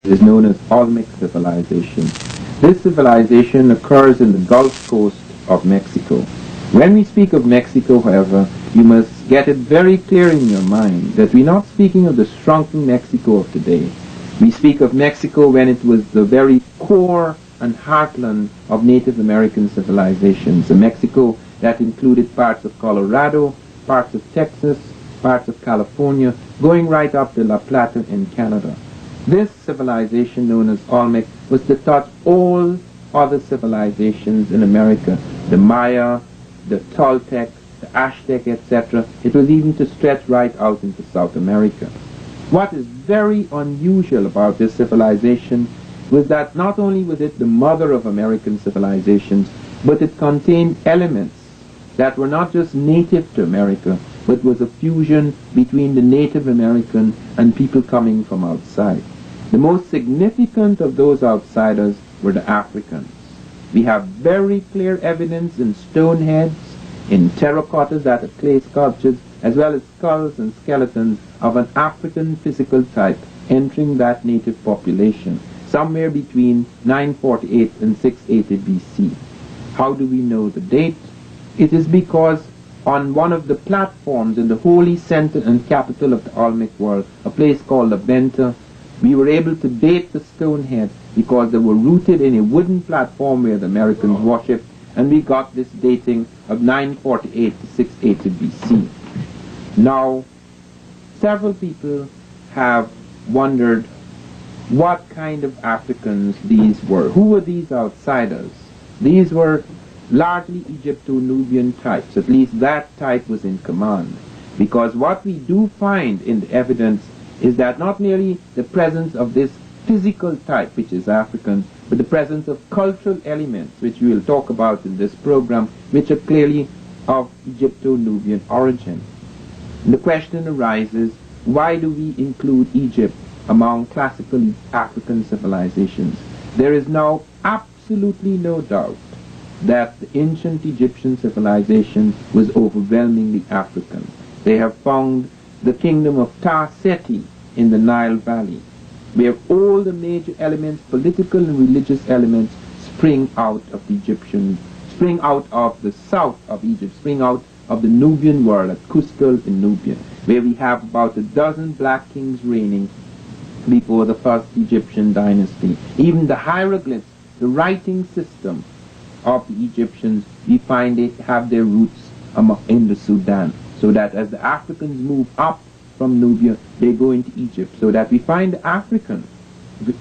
is known as Olmec civilization. This civilization occurs in the Gulf Coast of Mexico. When we speak of Mexico, however, you must get it very clear in your mind that we're not speaking of the shrunken Mexico of today. We speak of Mexico when it was the very core and heartland of Native American civilizations, a Mexico that included parts of Colorado, parts of Texas, parts of California, going right up to La Plata in Canada. This civilization, known as Olmec, was to touch all other civilizations in America, the Maya, the Toltec, the Aztec, etc. It was even to stretch right out into South America. What is very unusual about this civilization was that not only was it the mother of American civilizations, but it contained elements that were not just native to America, but was a fusion between the Native American and people coming from outside. The most significant of those outsiders were the Africans. We have very clear evidence in stone heads, in terracottas that are clay sculptures, as well as skulls and skeletons of an African physical type entering that native population, somewhere between 948 and 680 BC. How do we know the date? It is because on one of the platforms in the holy center and capital of the Olmec world, a place called La Venta, we were able to date the stone heads because they were rooted in a wooden platform where the Americans worshipped, and we got this dating of 948 to 680 BC. Now, several people have wondered what kind of Africans these were. Who were these outsiders? These were largely Egypto-Nubian types. At least that type was in command. Because what we do find in the evidence is that not merely the presence of this physical type, which is African, but the presence of cultural elements, which we will talk about in this program, which are clearly of Egypto-Nubian origin. And the question arises, why do we include Egypt among classical African civilizations? There is now absolutely no doubt that the ancient Egyptian civilization was overwhelmingly African. They have found the kingdom of Ta-Seti in the Nile Valley, where all the major elements, political and religious elements, spring out of the Egyptian, spring out of the south of Egypt, spring out of the Nubian world at Cusco in Nubia, where we have about a dozen black kings reigning before the first Egyptian dynasty. Even the hieroglyphs, the writing system of the Egyptians, we find it have their roots in the Sudan, so that as the Africans move up from Nubia, they go into Egypt, so that we find the Africans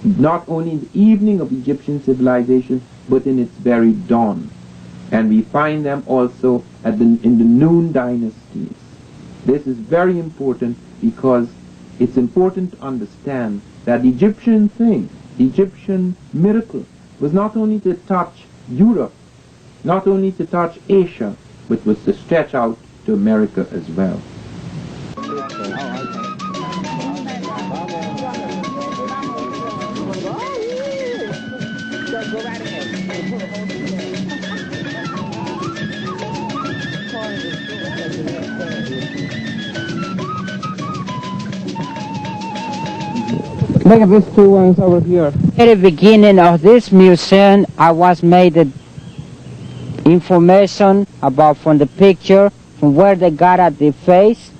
not only in the evening of Egyptian civilization, but in its very dawn. And we find them also in the noon dynasties. This is very important because it's important to understand that the Egyptian thing, the Egyptian miracle, was not only to touch Europe, not only to touch Asia, but was to stretch out to America as well. Look at these two ones over here. At the beginning of this museum, I was made the information about from the picture, from where they got at the face.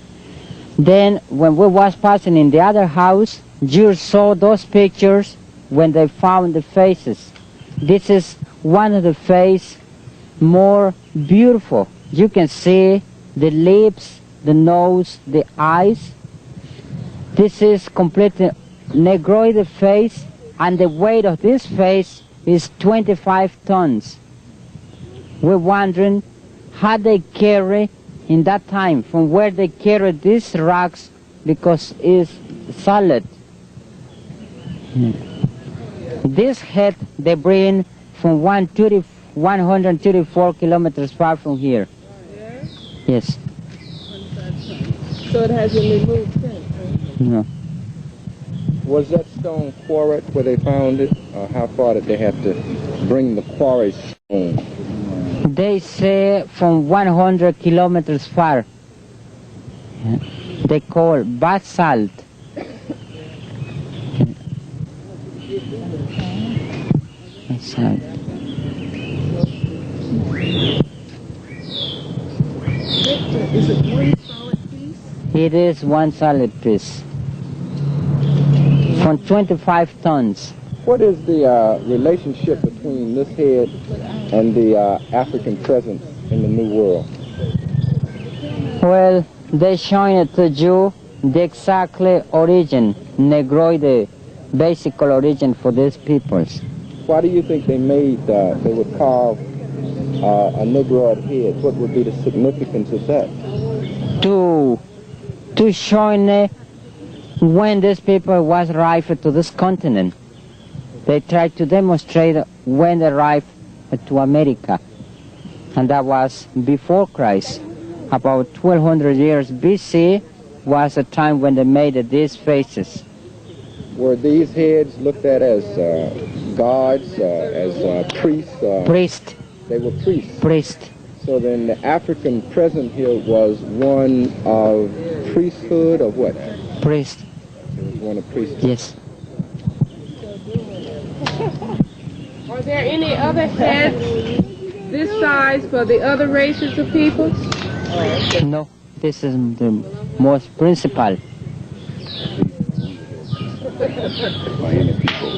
Then when we was passing in the other house, you saw those pictures when they found the faces. This is one of the face more beautiful. You can see the lips, the nose, the eyes. This is completely negroid face, and the weight of this face is 25 tons. We're wondering how they carry in that time, from where they carry these rocks, because it's solid. This head they bring from 134 kilometers far from here. Yes. So it hasn't been moved since, right? No. Was that stone quarried where they found it? Or how far did they have to bring the quarry stone? They say from 100 kilometers far. They call basalt. That's right. Is it one solid piece? It is one solid piece. From 25 tons. What is the relationship between this head and the African presence in the New World? Well, they showing it to you the exactly origin, Negroid, the basic origin for these peoples. Why do you think they made, they would carve a Negroid head? What would be the significance of that? To show when these people was arrived to this continent. They tried to demonstrate when they arrived to America. And that was before Christ. About 1200 years BC was the time when they made these faces. Were these heads looked at as gods, as priests? Priest. They were priests. Priest. So then the African present here was one of priesthood or what? Priest. It was one of priesthood. Yes. Are there any other heads this size for the other races of people? No, this is the most principal. By any people.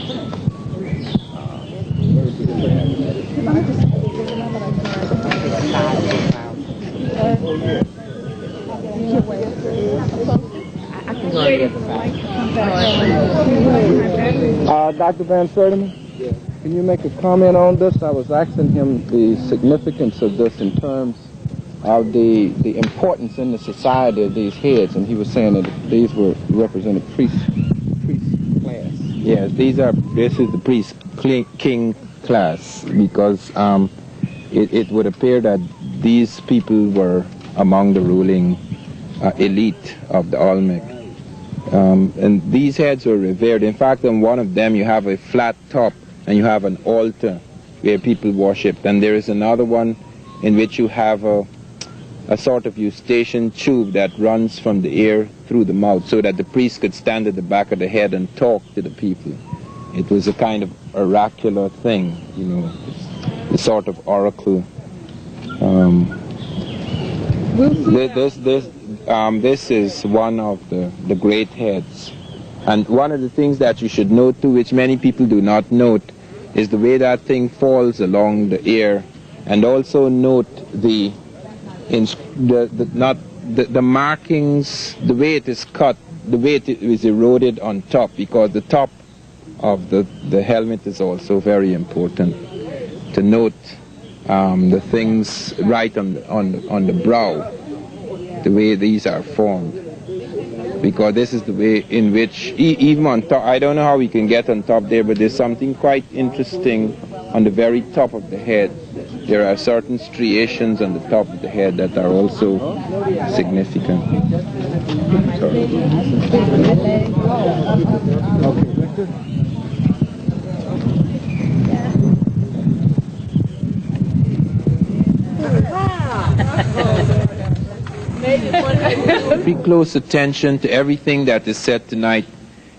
Dr. Van Sertima, can you make a comment on this? I was asking him the significance of this in terms of the importance in the society of these heads, and he was saying that these were represented priest class. Yes, this is the priest king class, because it would appear that these people were among the ruling elite of the Olmec. And these heads were revered. In fact, on one of them you have a flat top and you have an altar where people worship. And there is another one in which you have a sort of eustachian tube that runs from the ear through the mouth, so that the priest could stand at the back of the head and talk to the people. It was a kind of oracular thing, you know, the sort of oracle. This is one of the great heads. And one of the things that you should note too, which many people do not note, is the way that thing falls along the ear. And also note the markings, the way it is cut, the way it is eroded on top, because the top of the helmet is also very important to note. The things right on the brow, the way these are formed, because this is the way in which even on top, I don't know how we can get on top there, but there's something quite interesting on the very top of the head. There are certain striations on the top of the head that are also significant. Sorry. Pay close attention to everything that is said tonight,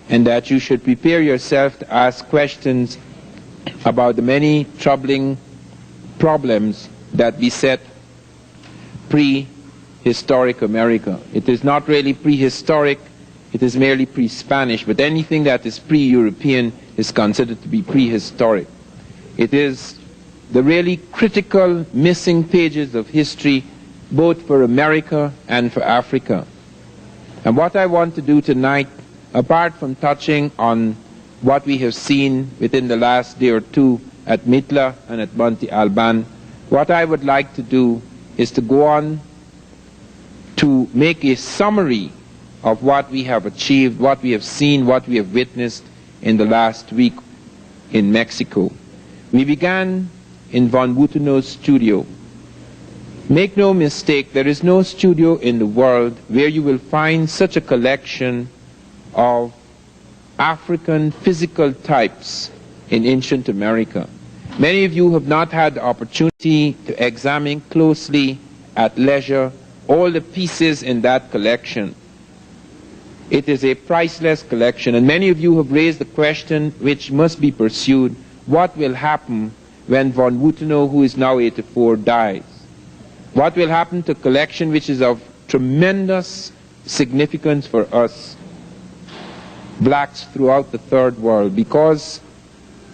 and that you should prepare yourself to ask questions about the many troubling problems that beset prehistoric America. It is not really prehistoric, it is merely pre-Spanish, but anything that is pre-European is considered to be prehistoric. It is the really critical missing pages of history, both for America and for Africa. And what I want to do tonight, apart from touching on what we have seen within the last day or two at Mitla and at Monte Alban, what I would like to do is to go on to make a summary of what we have achieved, what we have seen, what we have witnessed in the last week in Mexico. We began in Von Butenau's studio. Make no mistake, there is no studio in the world where you will find such a collection of African physical types in ancient America. Many of you have not had the opportunity to examine closely at leisure all the pieces in that collection. It is a priceless collection, and many of you have raised the question which must be pursued: what will happen when von Wuthenau, who is now 84, dies? What will happen to a collection which is of tremendous significance for us blacks throughout the Third World? Because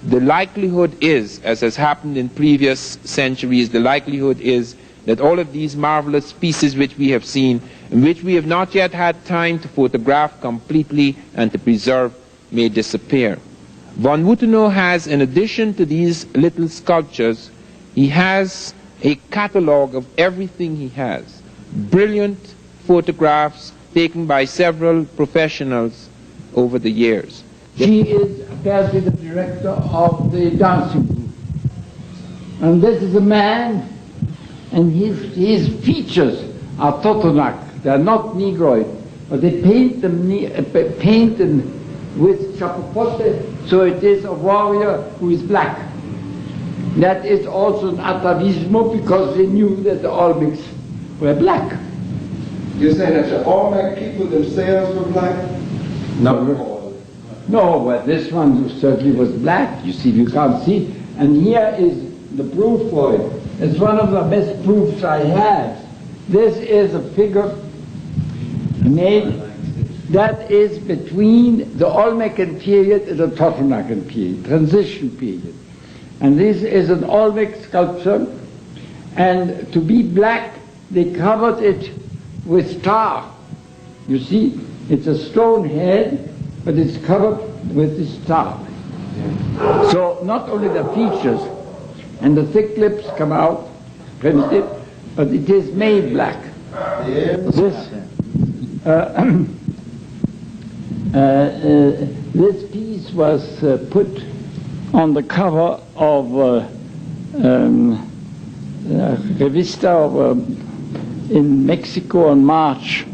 the likelihood is, as has happened in previous centuries, the likelihood is that all of these marvelous pieces which we have seen, and which we have not yet had time to photograph completely and to preserve, may disappear. Von Wuthenau has, in addition to these little sculptures, he has a catalogue of everything he has. Brilliant photographs taken by several professionals over the years. She is apparently the director of the dancing group. And this is a man, and his features are Totonac. They are not Negroid, but they paint them with chapapote, so it is a warrior who is black. That is also an atavismo, because they knew that the Olmecs were black. You're saying that the Olmec people themselves were black? No, well, this one certainly was black. You see, you can't see. And here is the proof for it. It's one of the best proofs I have. This is a figure made that is between the Olmecan period and the Totonacan period, transition period. And this is an Olmec sculpture, and to be black, they covered it with tar. You see, it's a stone head, but it's covered with this tar. So not only the features and the thick lips come out primitive, but it is made black. This piece was put on the cover of Revista in Mexico in March,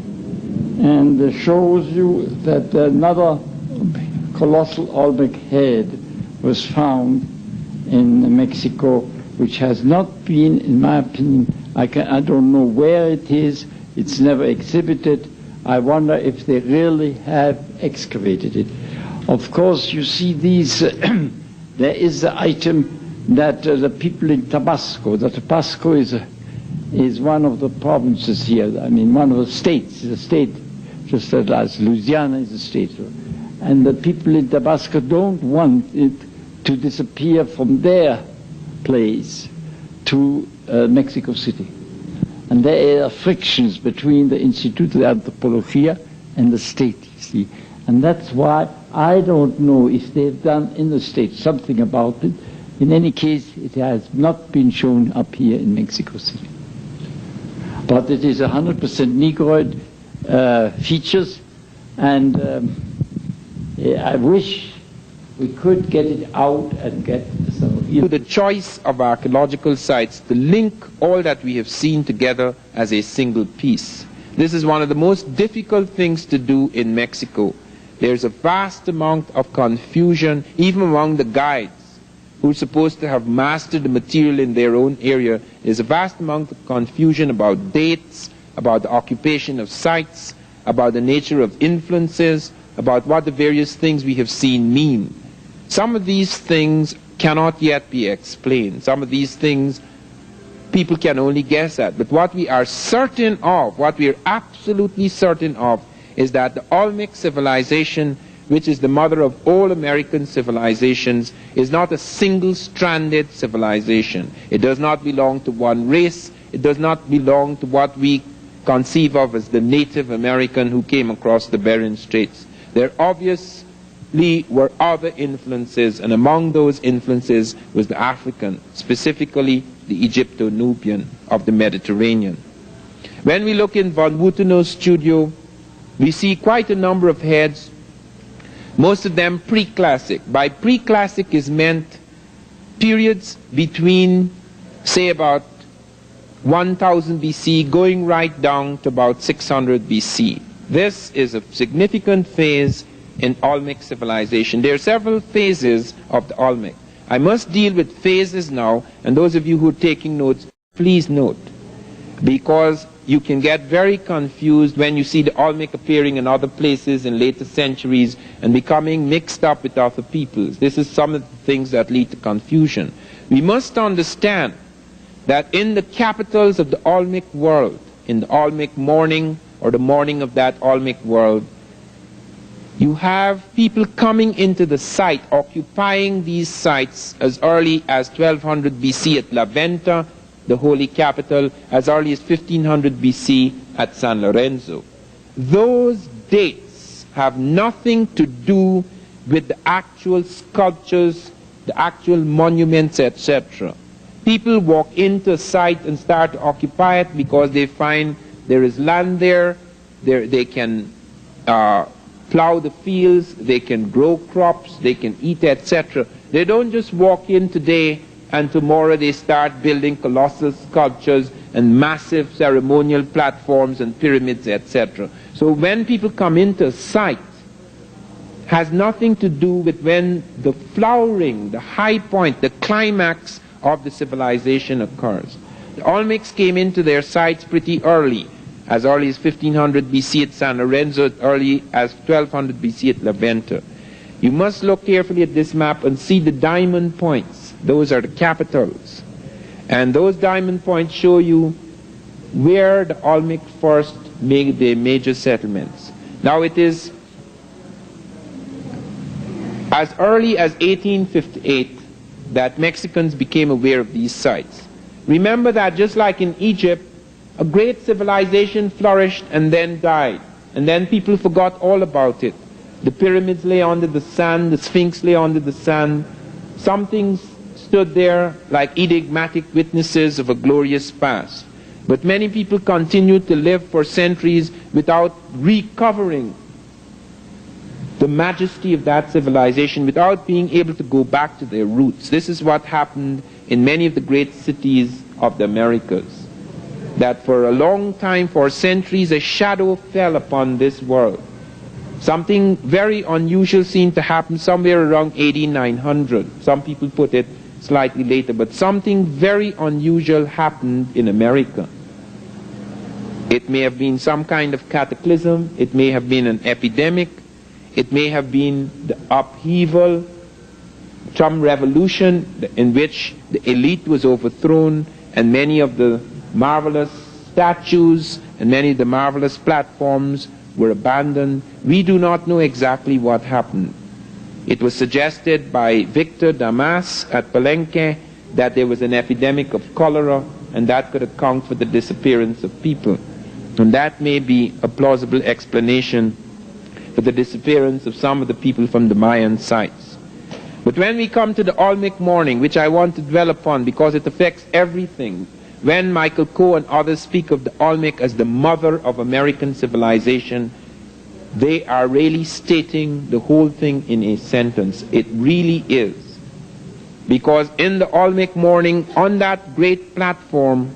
and shows you that another colossal Olmec head was found in Mexico, which has not been, in my opinion, I don't know where it is, it's never exhibited. I wonder if they really have excavated it. Of course, you see these, there is the item that the people in Tabasco is one of the provinces here, I mean one of the states, is a state, just as Louisiana is a state. And the people in Tabasco don't want it to disappear from their place to Mexico City. And there are frictions between the Instituto de Antropología and the state, you see. And that's why I don't know if they've done in the state something about it. In any case, it has not been shown up here in Mexico City. But it is 100% Negroid features, and I wish we could get it out and get some. To the choice of archaeological sites to link all that we have seen together as a single piece. This is one of the most difficult things to do in Mexico. There's a vast amount of confusion, even among the guides who are supposed to have mastered the material in their own area. There's a vast amount of confusion about dates, about the occupation of sites, about the nature of influences, about what the various things we have seen mean. Some of these things cannot yet be explained. Some of these things people can only guess at. But what we are certain of, what we are absolutely certain of, is that the Olmec civilization, which is the mother of all American civilizations, is not a single-stranded civilization. It does not belong to one race. It does not belong to what we conceive of as the Native American who came across the Bering Straits. There obviously were other influences, and among those influences was the African, specifically the Egypto-Nubian of the Mediterranean. When we look in von Wuthenau's studio, we see quite a number of heads, most of them pre-classic. By pre-classic is meant periods between, say, about 1000 BC going right down to about 600 BC. This is a significant phase in Olmec civilization. There are several phases of the Olmec. I must deal with phases now, and those of you who are taking notes, please note, because you can get very confused when you see the Olmec appearing in other places in later centuries and becoming mixed up with other peoples. This is some of the things that lead to confusion. We must understand that in the capitals of the Olmec world, in the Olmec morning or the morning of that Olmec world, you have people coming into the site, occupying these sites as early as 1200 BC at La Venta, the holy capital, as early as 1500 BC at San Lorenzo. Those dates have nothing to do with the actual sculptures, the actual monuments, etc. People walk into a site and start to occupy it because they find there is land there, they can plow the fields, they can grow crops, they can eat, etc. They don't just walk in today and tomorrow they start building colossal sculptures and massive ceremonial platforms and pyramids, etc. So when people come into a site, has nothing to do with when the flowering, the high point, the climax of the civilization occurs. The Olmecs came into their sites pretty early, as early as 1500 BC at San Lorenzo, as early as 1200 BC at La Venta. You must look carefully at this map and see the diamond points. Those are the capitals. And those diamond points show you where the Olmec first made their major settlements. Now it is as early as 1858 that Mexicans became aware of these sites. Remember that just like in Egypt, a great civilization flourished and then died. And then people forgot all about it. The pyramids lay under the sand, the Sphinx lay under the sand. Some things stood there like enigmatic witnesses of a glorious past. But many people continued to live for centuries without recovering the majesty of that civilization, without being able to go back to their roots. This is what happened in many of the great cities of the Americas. That for a long time, for centuries, a shadow fell upon this world. Something very unusual seemed to happen somewhere around AD 900. Some people put it slightly later, but something very unusual happened in America. It may have been some kind of cataclysm, it may have been an epidemic, it may have been the upheaval, some revolution in which the elite was overthrown and many of the marvelous statues and many of the marvelous platforms were abandoned. We do not know exactly what happened. It was suggested by Victor Damas at Palenque that there was an epidemic of cholera and that could account for the disappearance of people. And that may be a plausible explanation for the disappearance of some of the people from the Mayan sites. But when we come to the Olmec morning, which I want to dwell upon because it affects everything, when Michael Coe and others speak of the Olmec as the mother of American civilization, they are really stating the whole thing in a sentence. It really is. Because in the Olmec morning, on that great platform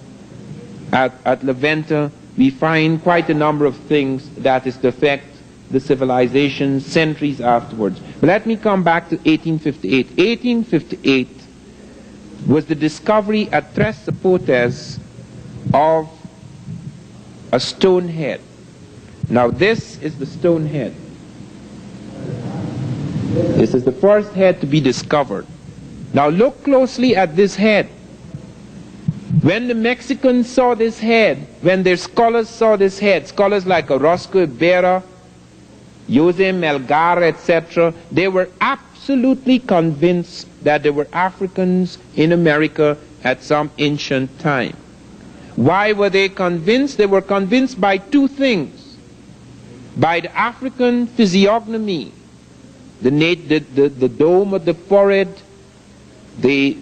at La Venta, we find quite a number of things that is to affect the civilization centuries afterwards. But let me come back to 1858. 1858 was the discovery at Tres Zapotes of a stone head. Now this is the stone head. This is the first head to be discovered. Now look closely at this head. When the Mexicans saw this head, when their scholars saw this head, scholars like Orozco Ibarra, Jose Melgar, etc., they were absolutely convinced that there were Africans in America at some ancient time. Why were they convinced? They were convinced by two things. By the African physiognomy, the dome of the forehead, the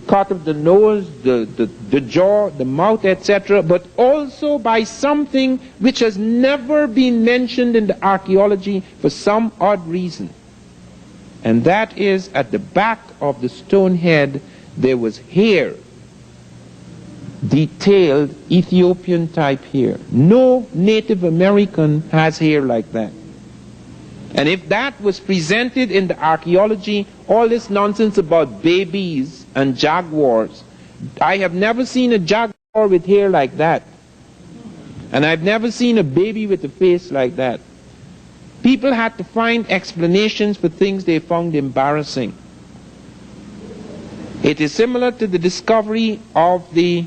cut of the nose, the jaw, the mouth, etc., but also by something which has never been mentioned in the archaeology for some odd reason. And that is, at the back of the stone head, there was hair, detailed Ethiopian type hair. No Native American has hair like that. And if that was presented in the archaeology, all this nonsense about babies and jaguars, I have never seen a jaguar with hair like that. And I've never seen a baby with a face like that. People had to find explanations for things they found embarrassing. It is similar to the discovery of the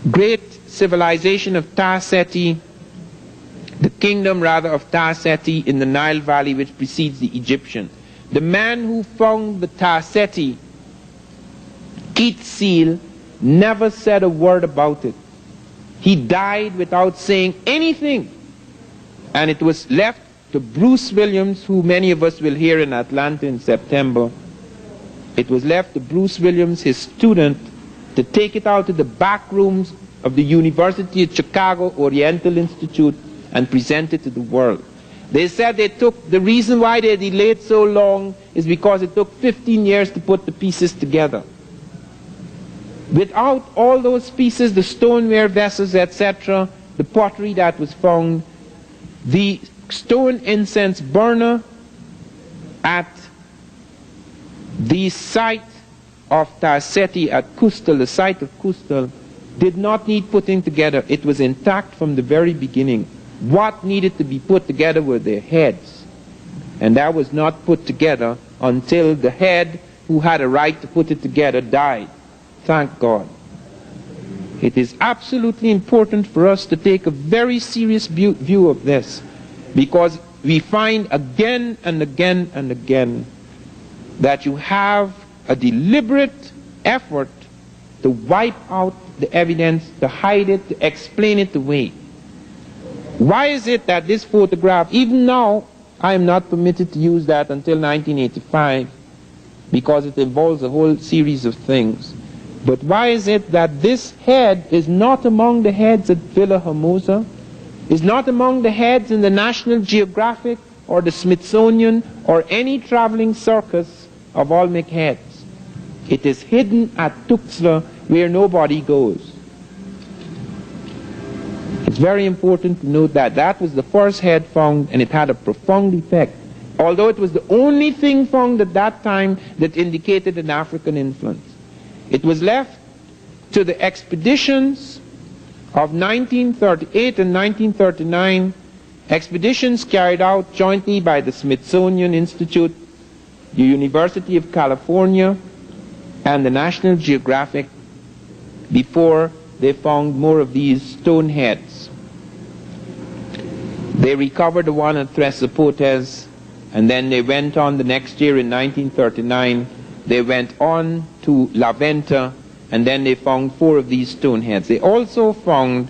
great civilization of Ta-Seti, the kingdom rather of Ta-Seti in the Nile Valley, which precedes the Egyptian. The man who found the Ta-Seti, Keith Seal, never said a word about it. He died without saying anything. And it was left to Bruce Williams, who many of us will hear in Atlanta in September. It was left to Bruce Williams, his student, to take it out to the back rooms of the University of Chicago Oriental Institute and present it to the world. They said the reason why they delayed so long is because it took 15 years to put the pieces together. Without all those pieces, the stoneware vessels, etc., the pottery that was found, the stone incense burner at the site of Ta-Seti at Kustal, the site of Kustal, did not need putting together. It was intact from the very beginning. What needed to be put together were their heads. And that was not put together until the head who had a right to put it together died. Thank God. It is absolutely important for us to take a very serious view of this, because we find again and again and again that you have a deliberate effort to wipe out the evidence, to hide it, to explain it away. Why is it that this photograph, even now, I am not permitted to use that until 1985, because it involves a whole series of things. But why is it that this head is not among the heads at Villa Hermosa, is not among the heads in the National Geographic or the Smithsonian or any traveling circus of Olmec heads? It is hidden at Tuxtla, where nobody goes. It's very important to note that that was the first head found, and it had a profound effect, although it was the only thing found at that time that indicated an African influence. It was left to the expeditions of 1938 and 1939, expeditions carried out jointly by the Smithsonian Institute, the University of California, and the National Geographic, before they found more of these stone heads. They recovered the one at Tres Zapotes, and then they went on the next year in 1939. They went on to La Venta, and then they found 4 of these stone heads. They also found,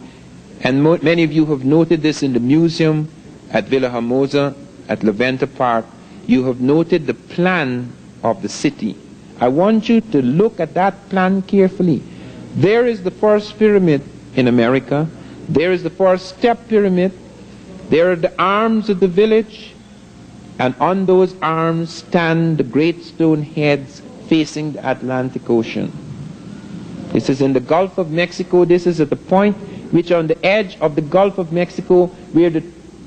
and many of you have noted this in the museum at Villa Hermosa, at La Venta Park, you have noted the plan of the city. I want you to look at that plan carefully. There is the first pyramid in America. There is the first step pyramid. There are the arms of the village. And on those arms stand the great stone heads facing the Atlantic Ocean. This is in the Gulf of Mexico. This is at the point which on the edge of the Gulf of Mexico where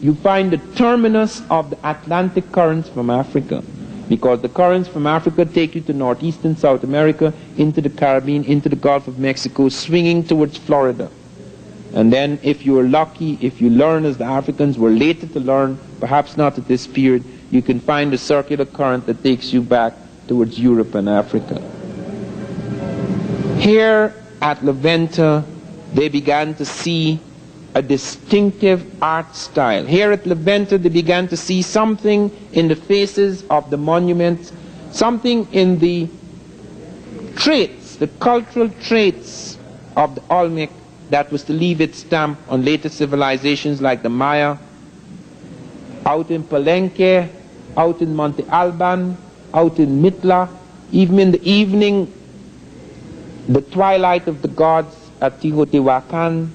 you find the terminus of the Atlantic currents from Africa. Because the currents from Africa take you to northeastern South America, into the Caribbean, into the Gulf of Mexico, swinging towards Florida. And then if you are lucky, if you learn as the Africans were later to learn, perhaps not at this period, you can find a circular current that takes you back towards Europe and Africa. Here at La Venta, they began to see a distinctive art style. Here at La Venta, they began to see something in the faces of the monuments, something in the traits, the cultural traits of the Olmec that was to leave its stamp on later civilizations like the Maya. Out in Palenque, out in Monte Alban, out in Mitla, even in the evening, the twilight of the gods at Teotihuacan,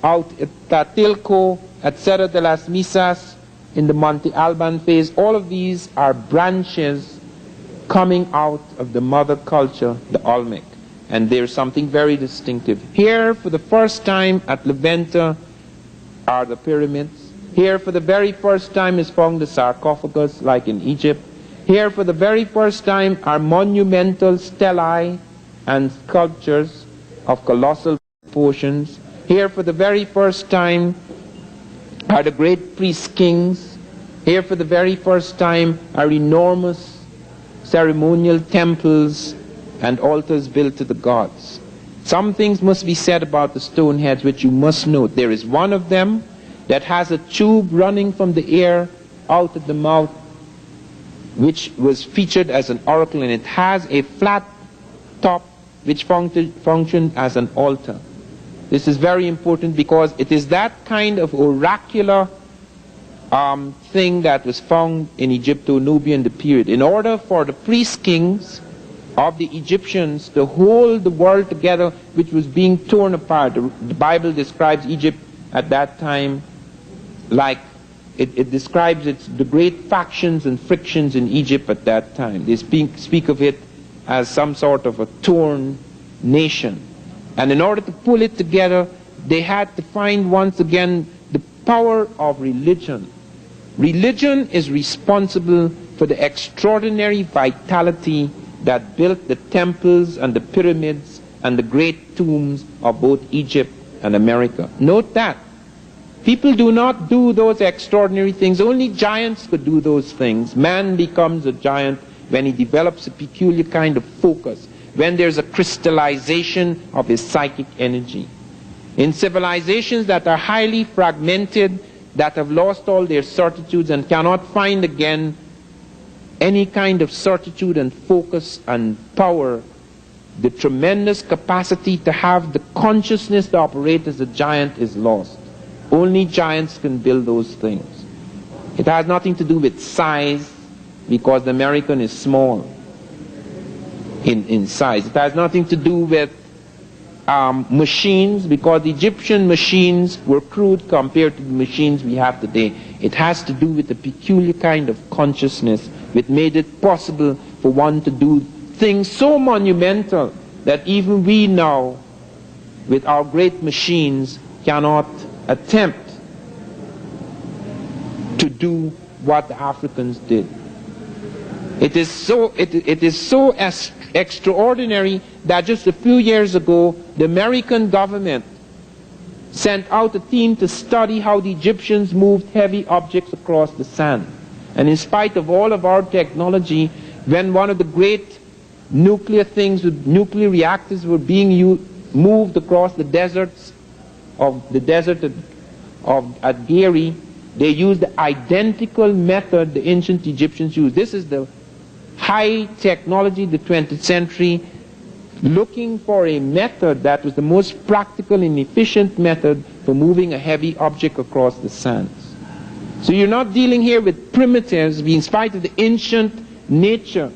out at Tatilco, at Cerro de las Misas, in the Monte Alban phase. All of these are branches coming out of the mother culture, the Olmec. And there's something very distinctive. Here, for the first time at La Venta, are the pyramids. Here, for the very first time, is found the sarcophagus, like in Egypt. Here, for the very first time, are monumental stelae and sculptures of colossal proportions. Here for the very first time are the great priest kings. Here for the very first time are enormous ceremonial temples and altars built to the gods. Some things must be said about the stone heads which you must note. There is one of them that has a tube running from the ear out of the mouth, which was featured as an oracle, and it has a flat top which functioned as an altar. This is very important because it is that kind of oracular thing that was found in Egypto-Nubian period. In order for the priest kings of the Egyptians to hold the world together, which was being torn apart. The Bible describes Egypt at that time like it describes the great factions and frictions in Egypt at that time. They speak of it as some sort of a torn nation. And in order to pull it together, they had to find once again the power of religion. Religion is responsible for the extraordinary vitality that built the temples and the pyramids and the great tombs of both Egypt and America. Note that. People do not do those extraordinary things. Only giants could do those things. Man becomes a giant when he develops a peculiar kind of focus, when there's a crystallization of his psychic energy. In civilizations that are highly fragmented, that have lost all their certitudes and cannot find again any kind of certitude and focus and power, the tremendous capacity to have the consciousness to operate as a giant is lost. Only giants can build those things. It has nothing to do with size, because the American is small in size. It has nothing to do with machines, because the Egyptian machines were crude compared to the machines we have today. It has to do with a peculiar kind of consciousness which made it possible for one to do things so monumental that even we now, with our great machines, cannot attempt to do what the Africans did. It is so extraordinary that just a few years ago, the American government sent out a team to study how the Egyptians moved heavy objects across the sand. And in spite of all of our technology, when one of the great nuclear things with nuclear reactors were being moved across the deserts at Gary, they used the identical method the ancient Egyptians used. This is the high technology, the 20th century, looking for a method that was the most practical and efficient method for moving a heavy object across the sands. So you're not dealing here with primitives, in spite of the ancient nature,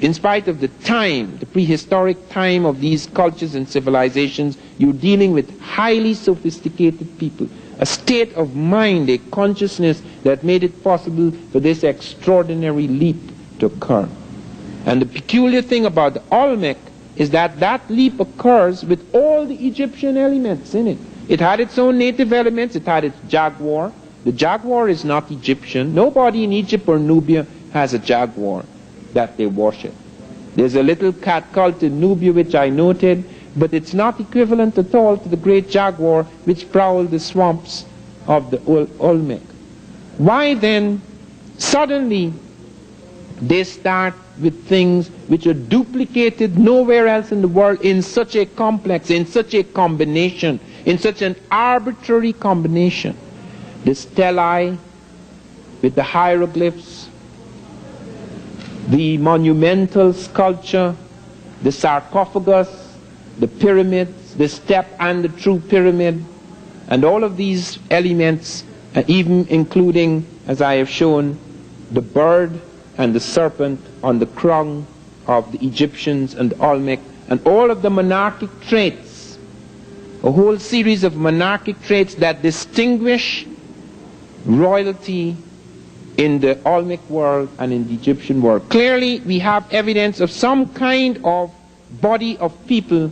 in spite of the time, the prehistoric time of these cultures and civilizations. You're dealing with highly sophisticated people, a state of mind, a consciousness that made it possible for this extraordinary leap to occur. And the peculiar thing about the Olmec is that that leap occurs with all the Egyptian elements in it. It had its own native elements. It had its jaguar. The jaguar is not Egyptian. Nobody in Egypt or Nubia has a jaguar that they worship. There's a little cat cult in Nubia which I noted, but it's not equivalent at all to the great jaguar which prowled the swamps of the Olmec. Why then suddenly they start with things which are duplicated nowhere else in the world in such a complex, in such a combination, in such an arbitrary combination? The stelae with the hieroglyphs, the monumental sculpture, the sarcophagus, the pyramids, the step and the true pyramid, and all of these elements, even including, as I have shown, the bird and the serpent on the crown of the Egyptians and the Olmec, and all of the monarchic traits, a whole series of monarchic traits that distinguish royalty in the Olmec world and in the Egyptian world. Clearly, we have evidence of some kind of body of people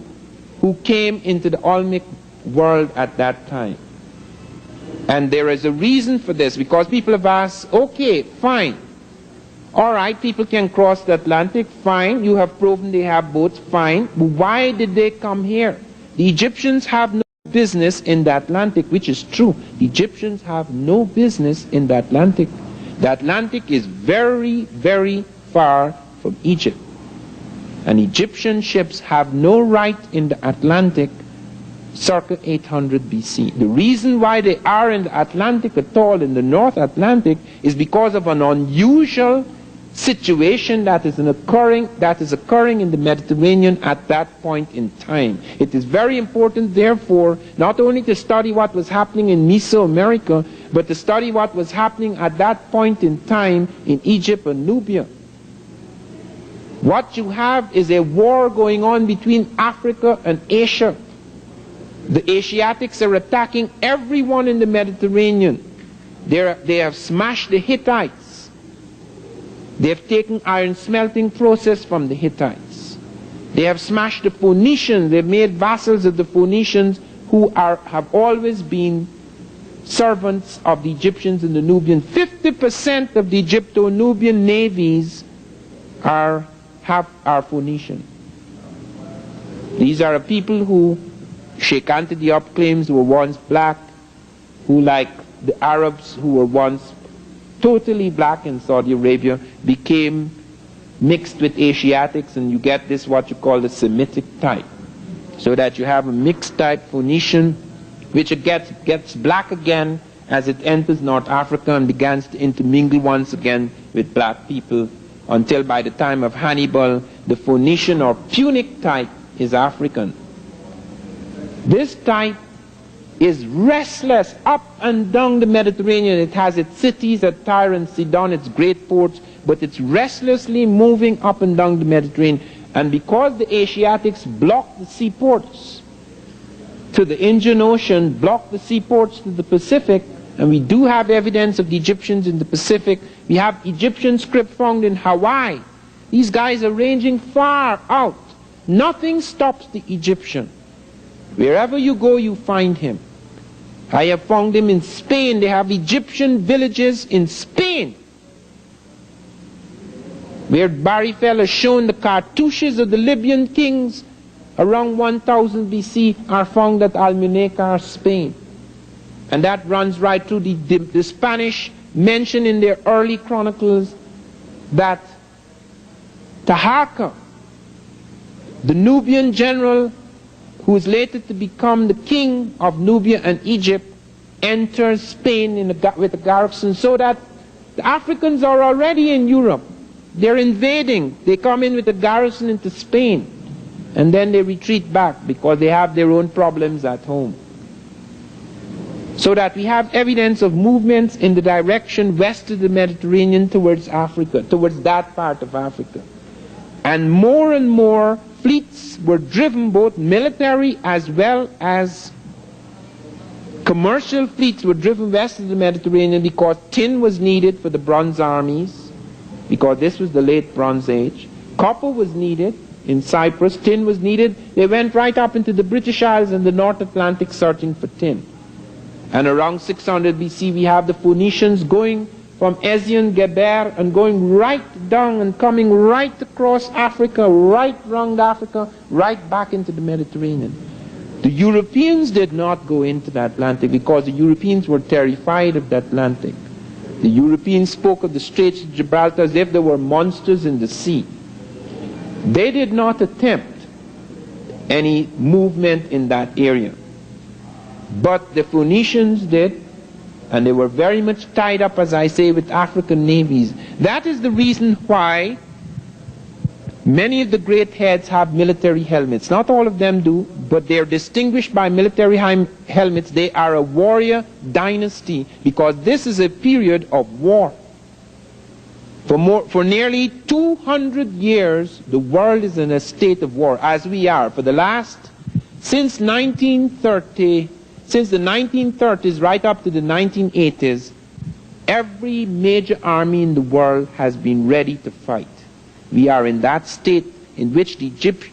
who came into the Olmec world at that time. And there is a reason for this, because people have asked, okay, fine. All right, people can cross the Atlantic, fine. You have proven they have boats, fine. But why did they come here? The Egyptians have no business in the Atlantic, which is true. The Egyptians have no business in the Atlantic. The Atlantic is very, very far from Egypt. And Egyptian ships have no right in the Atlantic circa 800 BC. The reason why they are in the Atlantic at all, in the North Atlantic, is because of an unusual situation that is occurring in the Mediterranean at that point in time. It is very important, therefore, not only to study what was happening in Mesoamerica, but to study what was happening at that point in time in Egypt and Nubia. What you have is a war going on between Africa and Asia. The Asiatics are attacking everyone in the Mediterranean. They have smashed the Hittites. They have taken iron smelting process from the Hittites. They have smashed the Phoenicians. They've made vassals of the Phoenicians who have always been servants of the Egyptians and the Nubians. 50% of the Egypto-Nubian navies are Phoenician. These are people who Sheikh Anta Diop claims were once black, who, like the Arabs who were once totally black in Saudi Arabia, became mixed with Asiatics, and you get this what you call the Semitic type. So that you have a mixed type Phoenician, which gets black again as it enters North Africa and begins to intermingle once again with black people, until by the time of Hannibal, the Phoenician or Punic type is African. This type is restless up and down the Mediterranean. It has its cities at Tyre and Sidon, its great ports, but it's restlessly moving up and down the Mediterranean. And because the Asiatics block the seaports to the Indian Ocean, block the seaports to the Pacific, and we do have evidence of the Egyptians in the Pacific. We have Egyptian script found in Hawaii. These guys are ranging far out. Nothing stops the Egyptian. Wherever you go, you find him. I have found him in Spain. They have Egyptian villages in Spain, where Barifel has shown the cartouches of the Libyan kings around 1000 BC are found at Almunecar, Spain. And that runs right through the Spanish mention in their early chronicles that Taharqa, the Nubian general who is later to become the king of Nubia and Egypt, enters Spain with a garrison, so that the Africans are already in Europe. They're invading. They come in with a garrison into Spain, and then they retreat back because they have their own problems at home. So that we have evidence of movements in the direction west of the Mediterranean towards Africa, towards that part of Africa. And more fleets were driven, both military as well as commercial fleets were driven west of the Mediterranean, because tin was needed for the bronze armies, because this was the late Bronze Age. Copper was needed in Cyprus, tin was needed. They went right up into the British Isles and the North Atlantic searching for tin. And around 600 BC we have the Phoenicians going from Ezion Geber and going right down and coming right across Africa, right round Africa, right back into the Mediterranean. The Europeans did not go into the Atlantic because the Europeans were terrified of the Atlantic. The Europeans spoke of the Straits of Gibraltar as if there were monsters in the sea. They did not attempt any movement in that area. But the Phoenicians did, and they were very much tied up, as I say, with African navies. That is the reason why many of the great heads have military helmets. Not all of them do, but they are distinguished by military helmets. They are a warrior dynasty, because this is a period of war. For nearly 200 years, the world is in a state of war, as we are. Since the 1930s right up to the 1980s, every major army in the world has been ready to fight. We are in that state in which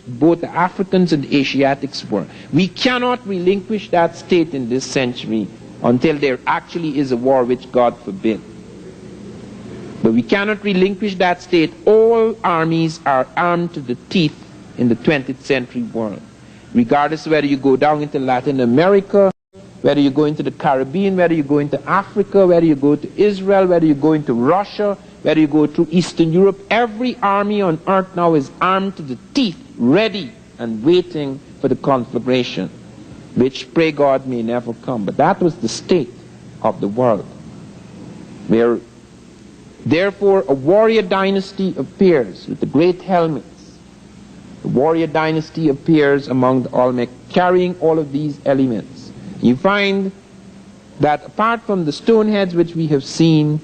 both the Africans and the Asiatics were. We cannot relinquish that state in this century until there actually is a war, which God forbid. But we cannot relinquish that state. All armies are armed to the teeth in the 20th century world. regardless of whether you go down into Latin America, whether you go into the Caribbean, whether you go into Africa, whether you go to Israel, whether you go into Russia, whether you go through Eastern Europe, every army on earth now is armed to the teeth, ready and waiting for the conflagration, which, pray God, may never come. But that was the state of the world, where therefore a warrior dynasty appears with the great helmets. The warrior dynasty appears among the Olmec, carrying all of these elements. You find that apart from the stone heads which we have seen,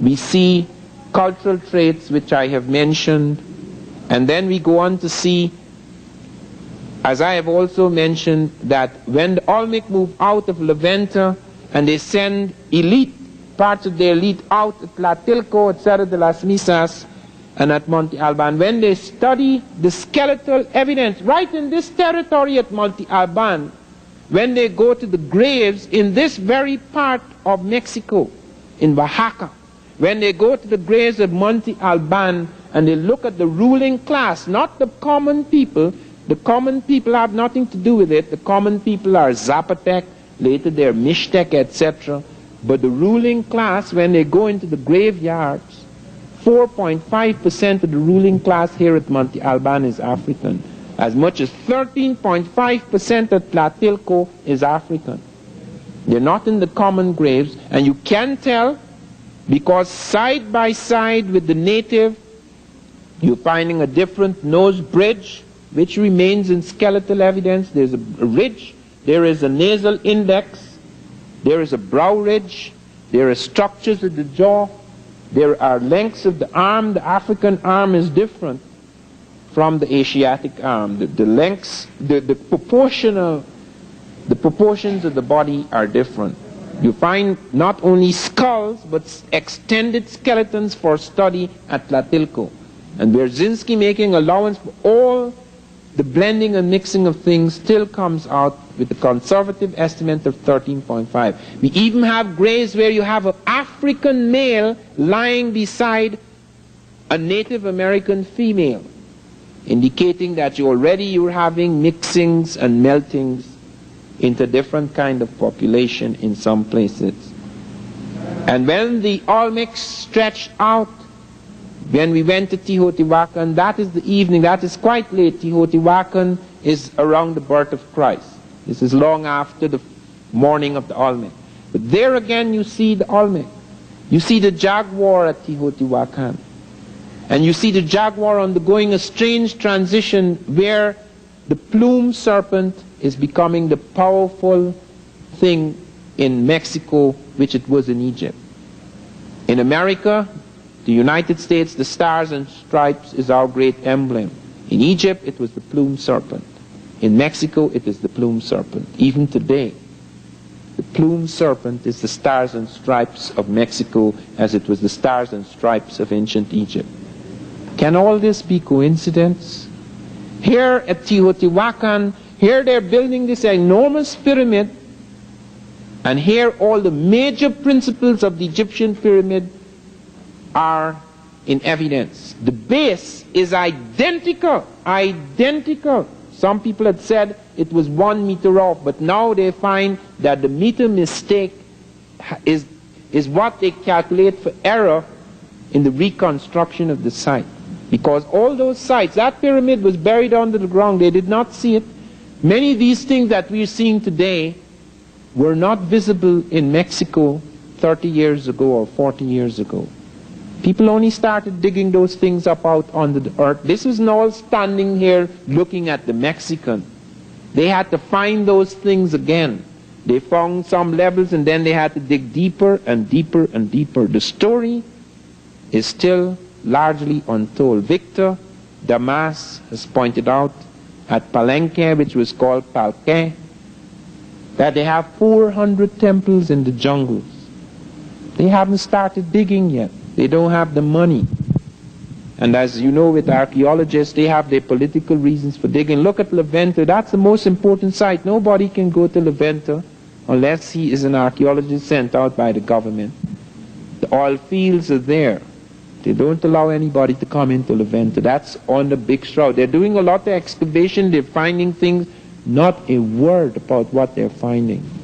we see cultural traits which I have mentioned, and then we go on to see, as I have also mentioned, that when the Olmec move out of Levanta and they send parts of their elite out at Tlatilco, at Cerro de las Misas, and at Monte Alban, when they study the skeletal evidence right in this territory at Monte Alban, when they go to the graves in this very part of Mexico, in Oaxaca, when they go to the graves of Monte Alban and they look at the ruling class, not the common people have nothing to do with it. The common people are Zapotec, later they're Mixtec, etc. But the ruling class, when they go into the graveyards, 4.5% of the ruling class here at Monte Alban is African. As much as 13.5% at Tlatilco is African. They're not in the common graves, and you can tell because side by side with the native, you're finding a different nose bridge, which remains in skeletal evidence. There's a ridge, there is a nasal index, there is a brow ridge, there are structures of the jaw, there are lengths of the arm. The African arm is different from the Asiatic arm. The lengths, the proportions of the body are different. You find not only skulls, but extended skeletons for study at Tlatilco. And Wierzyński, making allowance for all the blending and mixing of things, still comes out with a conservative estimate of 13.5. We even have graves where you have an African male lying beside a Native American female, indicating that you're having mixings and meltings into different kind of population in some places. And when the Olmecs stretched out, when we went to Teotihuacan, that is the evening, that is quite late. Teotihuacan is around the birth of Christ. This is long after the morning of the Olmec. But there again you see the Olmec. You see the jaguar at Teotihuacan. And you see the jaguar undergoing a strange transition where the plume serpent is becoming the powerful thing in Mexico, which it was in Egypt. In America, the United States, the stars and stripes is our great emblem. In Egypt, it was the plume serpent. In Mexico, it is the plume serpent. Even today, the plume serpent is the stars and stripes of Mexico, as it was the stars and stripes of ancient Egypt. Can all this be coincidence? Here at Teotihuacan, here they're building this enormous pyramid, and here all the major principles of the Egyptian pyramid are in evidence. The base is identical. Some people had said it was 1 meter off, but now they find that the meter mistake is what they calculate for error in the reconstruction of the site. Because all those sites, that pyramid was buried under the ground, they did not see it. Many of these things that we're seeing today were not visible in Mexico 30 years ago or 40 years ago. People only started digging those things up out under the earth. This was not all standing here looking at the Mexican. They had to find those things again. They found some levels and then they had to dig deeper and deeper and deeper. The story is still largely untold. Victor Damas has pointed out at Palenque, which was called Palque, that they have 400 temples in the jungles. They haven't started digging yet. They don't have the money. And as you know, with archaeologists, they have their political reasons for digging. Look at Levanta. That's the most important site. Nobody can go to Levanta unless he is an archaeologist sent out by the government. The oil fields are there. They don't allow anybody to come into Levanta. That's on the big shroud. They're doing a lot of excavation. They're finding things not a word about what they're finding.